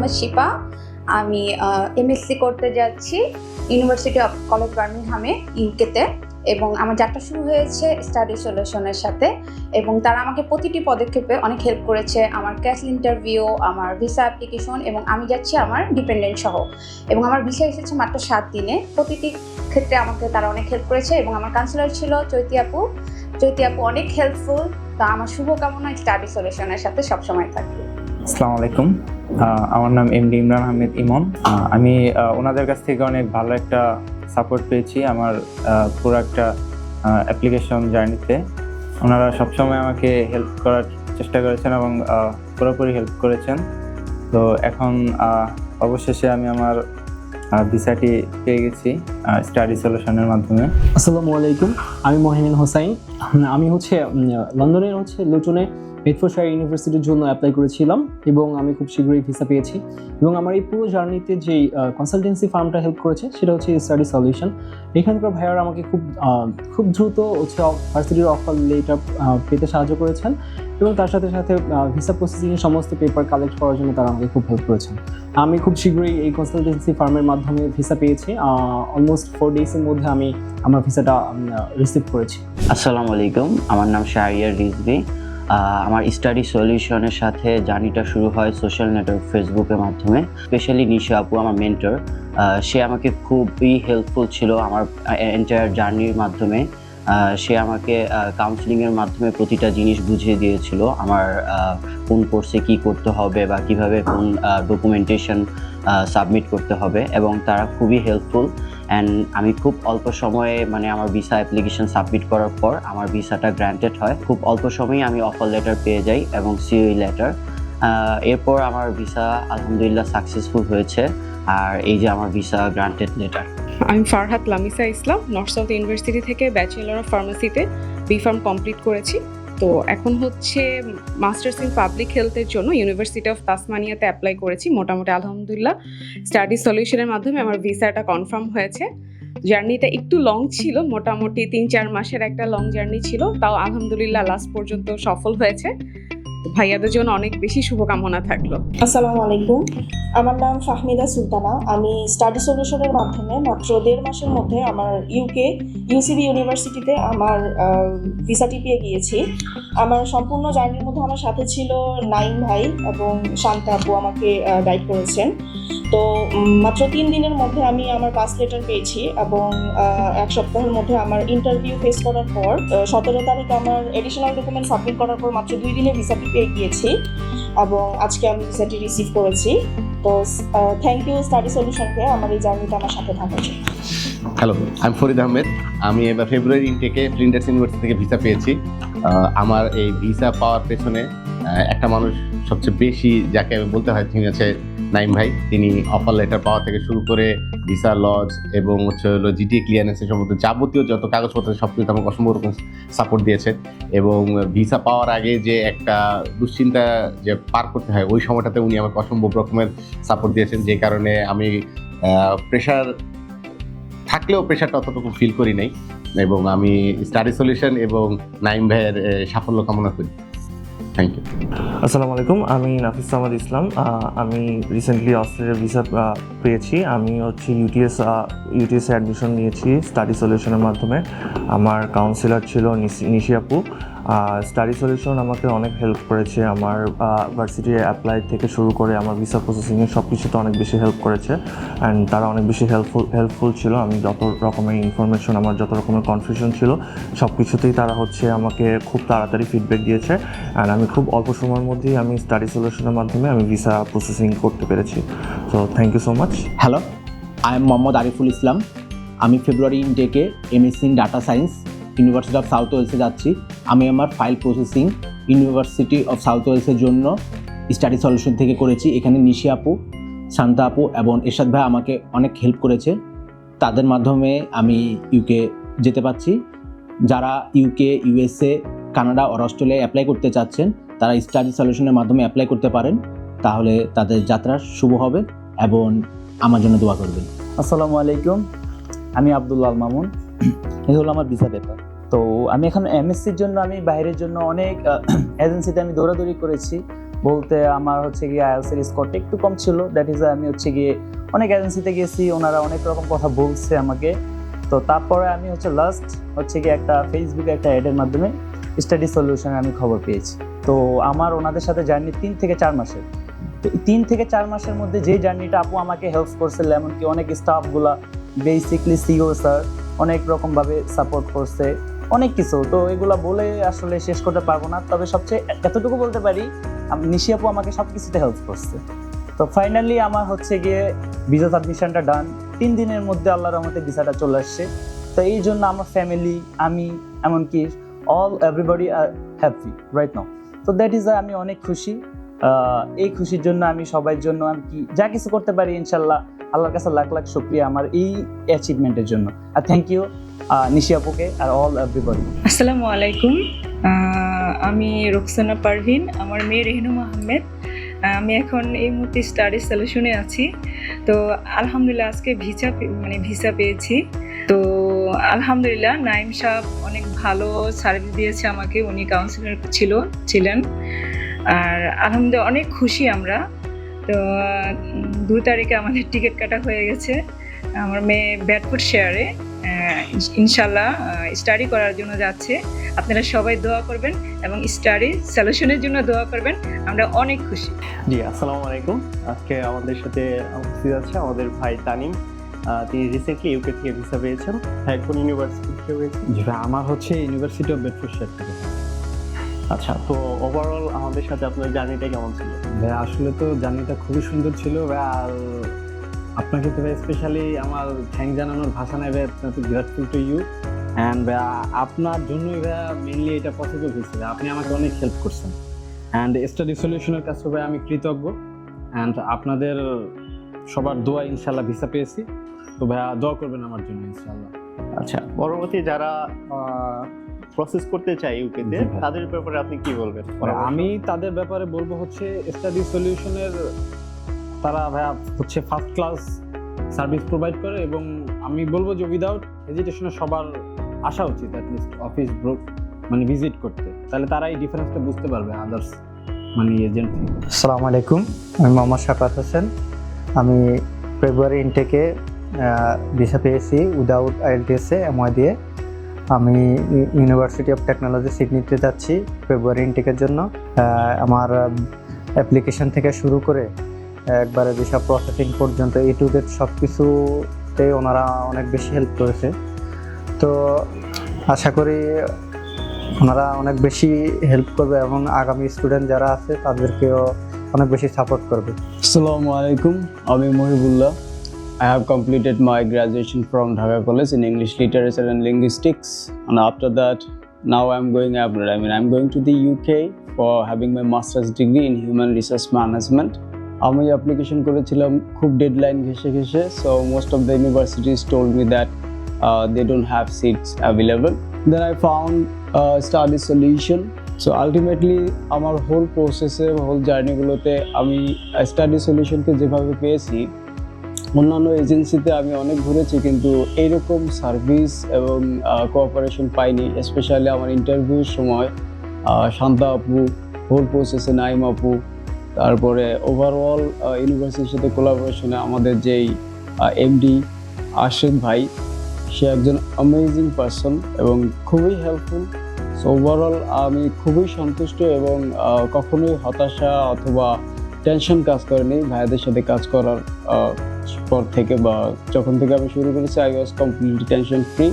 মোহাম্মদ শিপা। আমি এমএসসি করতে যাচ্ছি ইউনিভার্সিটি অফ কলেজ বার্মিংহামে ইউকেতে, এবং আমার যাত্রা শুরু হয়েছে স্টাডি সলিউশনের সাথে, এবং তারা আমাকে প্রতিটি পদক্ষেপে অনেক হেল্প করেছে। আমার ক্যাশ ইন্টারভিউ, আমার ভিসা অ্যাপ্লিকেশন, এবং আমি যাচ্ছি আমার ডিপেন্ডেন্ট সহ, এবং আমার ভিসা এসেছে মাত্র 7 দিনে। প্রতিটি ক্ষেত্রে আমাকে তারা অনেক হেল্প করেছে, এবং আমার কাউন্সিলর ছিল চৈতি আপু অনেক হেল্পফুল। তো আমার শুভকামনা স্টাডি সলিউশনের সাথে সবসময় থাকবে। আসসালামু আলাইকুম, আমার নাম এমডি ইমরান আহমেদ ইমন। আমি ওনাদের কাছ থেকে অনেক ভালো একটা সাপোর্ট পেয়েছি আমার পুরো একটা অ্যাপ্লিকেশন জার্নিতে। ওনারা সবসময় আমাকে হেল্প করার চেষ্টা করেছেন এবং পুরোপুরি হেল্প করেছেন। তো এখন অবশেষে আমি আমার ভিসাটি পেয়ে গেছি স্টাডি সলিউশনের মাধ্যমে। আসসালামু আলাইকুম, আমি মহিনুল হোসাইন। আমি লন্ডনের লুটনে বেডফোর্ডশায়ার ইউনিভার্সিটির জন্য অ্যাপ্লাই করেছিলাম, এবং আমি খুব শীঘ্রই ভিসা পেয়েছি। এবং আমার এই পুরো জার্নিতে যেই কনসালটেন্সি ফার্মটা হেল্প করেছে সেটা হচ্ছে স্টাডি সলিউশন। এখানকার ভাইয়ারা আমাকে খুব দ্রুত ভার্সিটির অফার লেটার পেতে সাহায্য করেছেন, এবং তার সাথে সাথে ভিসা প্রসেসিংয়ের সমস্ত পেপার কালেক্ট করার জন্য তারা আমাকে খুব হেল্প করেছেন। আমি খুব শীঘ্রই এই কনসালটেন্সি ফার্মের মাধ্যমে ভিসা পেয়েছি। অলমোস্ট 4 ডেজের মধ্যে আমি আমার ভিসাটা রিসিভ করেছি। আসসালামু আলাইকুম, আমার নাম শাহরিয়ার রিজভী। আমার স্টাডি সলিউশনের সাথে জার্নিটা শুরু হয় সোশ্যাল নেটওয়ার্ক ফেসবুকের মাধ্যমে। স্পেশালি নিশা আপু আমার মেন্টর, সে আমাকে খুবই হেল্পফুল ছিল আমার এন্টায়ার জার্নির মাধ্যমে। সে আমাকে কাউন্সিলিংয়ের মাধ্যমে প্রতিটা জিনিস বুঝিয়ে দিয়েছিল, আমার কোন কোর্সে কী করতে হবে বা কীভাবে কোন ডকুমেন্টেশন সাবমিট করতে হবে, এবং তারা খুবই হেল্পফুল। অ্যান্ড আমি খুব অল্প সময়ে আমার ভিসা অ্যাপ্লিকেশন সাবমিট করার পর আমার ভিসাটা গ্র্যান্টেড হয়। খুব অল্প সময়েই আমি অফার লেটার পেয়ে যাই এবং সিওই লেটার। এরপর আমার ভিসা আলহামদুলিল্লাহ সাকসেসফুল হয়েছে, আর এই যে আমার ভিসা গ্রান্টেড লেটার। আমি ফারহাত লামিসা ইসলাম, নর্থ সাউথ ইউনিভার্সিটি থেকে ব্যাচেলর অফ ফার্মাসিতে বি.ফার্ম কমপ্লিট করেছি। তো এখন মাস্টার্স ইন পাবলিক হেলথের জন্য ইউনিভার্সিটি অফ তাসমানিয়াতে অ্যাপ্লাই করেছি। মোটামুটি আলহামদুলিল্লাহ স্টাডি সলিউশনের মাধ্যমে আমার ভিসাটা কনফার্ম হয়েছে। জার্নিটা একটু লং ছিল, মোটামুটি 3-4 মাসের একটা লং জার্নি ছিল, তাও আলহামদুলিল্লাহ লাস্ট পর্যন্ত সফল হয়েছে। ভাইয়াদের জন্য অনেক বেশি শুভকামনা থাকলো। আসসালামু আলাইকুম, আমার নাম ফাহমিদা সুলতানা। আমি স্টাডি সলিউশনের মাধ্যমে মাত্র 1.5 মাসের মধ্যে আমার ইউসিবি ইউনিভার্সিটিতে আমার ভিসাটি পেয়ে গিয়েছি। আমার সম্পূর্ণ জার্নির মধ্যে আমার সাথে ছিল নাইম ভাই এবং শান্তা আপু আমাকে গাইড করেছেন। তো মাত্র 3 দিনের মধ্যে আমি আমার পাস লেটার পেয়েছি, এবং 1 সপ্তাহের মধ্যে আমার ইন্টারভিউ ফেস করার পর 17 তারিখ আমার এডিশনাল ডকুমেন্ট সাবমিট করার পর মাত্র 2 দিনে ভিসাটি পেয়ে গিয়েছি, এবং আজকে আমি ভিসাটি রিসিভ করেছি। তো থ্যাংক ইউ স্টাডি সলিউশনকে আমার এই জার্নিটা আমার সাথে থাকার জন্য। হ্যালো, আমি ফরিদ আহমেদ। আমি এবার ফেব্রুয়ারি ইনটেকে প্রিন্টার্স ইউনিভার্সিটি থেকে ভিসা পেয়েছি। আমার এই ভিসা পাওয়ার পেছনে একটা মানুষ সবচেয়ে বেশি যাকে আমি বলতে হয় তিনি হচ্ছে নাইম ভাই। তিনি অফার লেটার পাওয়া থেকে শুরু করে ভিসা লজ এবং জিটিএ ক্লিয়ারেন্সের সম্বন্ধে যাবতীয় যত কাগজপত্র সব কিছু আমাকে অসম্ভব রকম সাপোর্ট দিয়েছে। এবং ভিসা পাওয়ার আগে যে একটা দুশ্চিন্তা যে পার করতে হয় ওই সময়টাতে উনি আমাকে অসম্ভব রকমের সাপোর্ট দিয়েছেন, যে কারণে আমি প্রেশার থাকলেও প্রেশারটা অতটুকু ফিল করি নাই। এবং আমি স্টাডি সলিউশন এবং নাইম ভাইয়ের সাফল্য কামনা করি। Thank you. আসসালামু আলাইকুম, আমি নাফিস সামাদ ইসলাম। আমি রিসেন্টলি অস্ট্রেলিয়ার ভিসা পেয়েছি। আমি ইউটিএসে অ্যাডমিশন নিয়েছি স্টাডি সলিউশনের মাধ্যমে। আমার কাউন্সিলর ছিল নিশি আপু। স্টাডি সলিউশন আমাকে অনেক হেল্প করেছে, আমার ভার্সিটি অ্যাপ্লাই থেকে শুরু করে আমার ভিসা প্রসেসিংয়ে সব কিছুতে অনেক বেশি হেল্প করেছে। অ্যান্ড তারা অনেক বেশি হেল্পফুল ছিল। আমি যত রকমের ইনফরমেশন, আমার যত রকমের কনফিউশন ছিল সব কিছুতেই তারা আমাকে খুব তাড়াতাড়ি ফিডব্যাক দিয়েছে। অ্যান্ড আমি খুব অল্প সময়ের মধ্যেই আমি স্টাডি সলিউশনের মাধ্যমে আমি ভিসা প্রসেসিং করতে পেরেছি। So thank you so much. Hello, I am Mohammad Ariful Islam. আমি ফেব্রুয়ারি ইনটেকে MSc in data science university of south ওয়েলসে যাচ্ছি। আমি আমার file processing university of south ওয়েলসের জন্য স্টাডি সলিউশন থেকে করেছি। এখানে নিশি আপু, শান্তা আপু এবং এরশাদ ভাই আমাকে অনেক হেল্প করেছে। তাদের মাধ্যমে আমি ইউকে যেতে পারছি। যারা ইউকে, ইউএসএ, কানাডা আর অস্ট্রেলিয়ায় অ্যাপ্লাই করতে চাচ্ছেন তারা স্টাডি সলিউশনের মাধ্যমে অ্যাপ্লাই করতে পারেন, তাহলে তাদের যাত্রা শুভ হবে, এবং আমার জন্য দোয়া করবেন। আসসালামু আলাইকুম, আমি আব্দুল্লাহ আল মামুন। এই হলো আমার ভিসা পেপার। তো আমি এখন এমএসসির জন্য আমি বাইরের জন্য অনেক এজেন্সিতে আমি দৌড়াদৌড়ি করেছি। বলতে আমার হচ্ছে গিয়ে আইএলটিএস এর স্কোরটা একটু কম ছিল, দ্যাট ইজ আমি হচ্ছে গিয়ে অনেক এজেন্সিতে গেছি, ওনারা অনেক রকম কথা বলছে আমাকে। তো তারপরে আমি লাস্ট হচ্ছে গিয়ে একটা ফেসবুকে একটা অ্যাডের মাধ্যমে স্টাডি সলিউশনে আমি খবর পেয়েছি। তো আমার ওনাদের সাথে জার্নি 3 থেকে 4 মাসের। তো 3 থেকে 4 মাসের মধ্যে যে জার্নিটা আপু আমাকে হেল্প করছিল, এমনকি অনেক স্টাফগুলা বেসিকলি সিও স্যার অনেক রকমভাবে সাপোর্ট করছে, অনেক কিছু। তো এগুলা বলে আসলে শেষ করতে পারবো না, তবে সবচেয়ে এতটুকু বলতে পারি নিশি আপু আমাকে সব কিছুতে হেল্প করছে। তো ফাইনালি আমার হচ্ছে গিয়ে ভিসা সাবমিশনটা ডান, 3 দিনের মধ্যে আল্লাহর রহমতে ভিসাটা চলে আসছে। তো এই জন্য আমার ফ্যামিলি, আমি, এমনকি এভরিবডি আর হ্যাপি রাইট নাও। তো দ্যাট ইজ আমি অনেক খুশি। এই খুশির জন্য আমি সবার জন্য আমি কি যা কিছু করতে পারি ইনশাল্লাহ আল্লাহর কাছে লাখ লাখ শুকরিয়া আমার এই অ্যাচিভমেন্টের জন্য। আর থ্যাংক ইউ নিশি আপুকে আর অল এভরিবডি। আসসালামু আলাইকুম, আমি রুকসানা পারভিন, আমার মেয়ে রেহনুমা আহমেদ। আমি এখন এই মুহূর্তে স্টাডি সলিউশনে আছি। তো আলহামদুলিল্লাহ আজকে ভিসা পেয়েছি। তো আলহামদুলিল্লাহ নাইম সাহেব অনেক ভালো সার্ভিস দিয়েছে আমাকে, উনি কাউন্সিলর ছিলেন। আর আলহামদুলিল্লাহ অনেক খুশি আমরা। তো 2 তারিখে আমাদের টিকিট কাটা হয়ে গেছে। আমার মেয়ে বেডফোর্ডশায়ারে ইনশাল্লাহ স্টাডি করার জন্য যাচ্ছে। আপনারা সবাই দোয়া করবেন এবং স্টাডি সলিউশনের জন্য দোয়া করবেন, আমরা অনেক খুশি। জি, আসসালামু আলাইকুম। আজকে আমাদের সাথে উপস্থিত আছে আমাদের ভাই তানিম। তিনি রিসেন্টলি ইউকে থেকে ভিসা পেয়েছেন। ভাই কোন ইউনিভার্সিটি থেকে পেয়েছেন? জি ভাই, আমার হচ্ছে ইউনিভার্সিটি অফ বেডফোর্ডশায়ার থেকে। আচ্ছা, তো ওভারঅল আমাদের সাথে আপনার জার্নিটা কেমন ছিল? ভাই আসলে তো জার্নিটা খুবই সুন্দর ছিল ভাই। আর আপনাকে তো ভাই স্পেশালি আমার থ্যাংক জানানোর ভাষা নেই ভাই, আপনার তো গ্রেটফুল টু ইউ। অ্যান্ড ভাই আপনার জন্যই ভাই মেনলি এটা পসিবল হয়েছিল, আপনি আমাকে অনেক হেল্প করছেন। অ্যান্ড স্টাডি সলিউশনের কাছে ভাই আমি কৃতজ্ঞ। অ্যান্ড আপনাদের সবার দোয়া ইনশাল্লাহ ভিসা পেয়েছি। তো ভাই দোয়া করবেন আমার জন্য ইনশাল্লাহ। আচ্ছা, পরবর্তী যারা প্রসেস করতে চায় ইউকেতে, জি ভাই। তাদের ব্যাপারে আপনি কি বলবেন? আমি তাদের ব্যাপারে বলবো হচ্ছে স্টাডি সলিউশনের তারা ভাইয়া হচ্ছে ফার্স্ট ক্লাস সার্ভিস প্রোভাইড করে, এবং আমি বলবো যে উইদাউট হেজিটেশনে সবার আসা উচিত অ্যাটলিস্ট অফিস ভিজিট করতে, তাহলে তারা এই ডিফারেন্সটা বুঝতে পারবে আদার্স এজেন্ট থেকে। আসসালামু আলাইকুম, আমি মোহাম্মদ শাফাত হোসেন। আমি ফেব্রুয়ারি ইনটেকে ভিসা পেয়েছি উইদাউট আইএলটিএসে এমওয়াই দিয়ে। আমি ইউনিভার্সিটি অফ টেকনোলজি সিডনিতে যাচ্ছি ফেব্রুয়ারি ইনটেকের জন্য। আমার অ্যাপ্লিকেশন থেকে শুরু করে একবারে ভিসা প্রসেসিং পর্যন্ত এ টু জেড সব কিছুতে ওনারা অনেক বেশি হেল্প করেছে। তো আশা করি ওনারা অনেক বেশি হেল্প করবে এবং আগামী স্টুডেন্ট যারা আছে তাদেরকেও অনেক বেশি সাপোর্ট করবে। আসসালামু আলাইকুম, আমি Mohibullah. I have completed my graduation from Dhaka College in English Literature and Linguistics, and after that now I'm going abroad. I'm going to the UK for having my master's degree in Human Resource Management. আমি application করেছিলাম খুব deadline ঘেসে, so most of the universities told me that they don't have seats available. Then I found study solution. So ultimately আমার whole প্রসেসে whole জার্নিগুলোতে আমি study সলিউশনকে যেভাবে পেয়েছি, অন্যান্য এজেন্সিতে আমি অনেক ঘুরেছি কিন্তু এইরকম সার্ভিস এবং কোঅপারেশন পাইনি। স্পেশালি আমার ইন্টারভিউর সময় শান্তা আপু, হোল প্রসেসে নাইম আপু, তারপরে ওভারঅল ইউনিভার্সিটির সাথে কোলাবোরেশনে আমাদের যেই এমডি আশিক ভাই, সে একজন অ্যামেজিং পারসন এবং খুবই হেল্পফুল। সো ওভারঅল আমি খুবই সন্তুষ্ট এবং কখনোই হতাশা অথবা টেনশন কাজ করেনি ভাইয়াদের সাথে কাজ করার পর থেকে, বা যখন থেকে আমি শুরু করেছি I was completely tension free.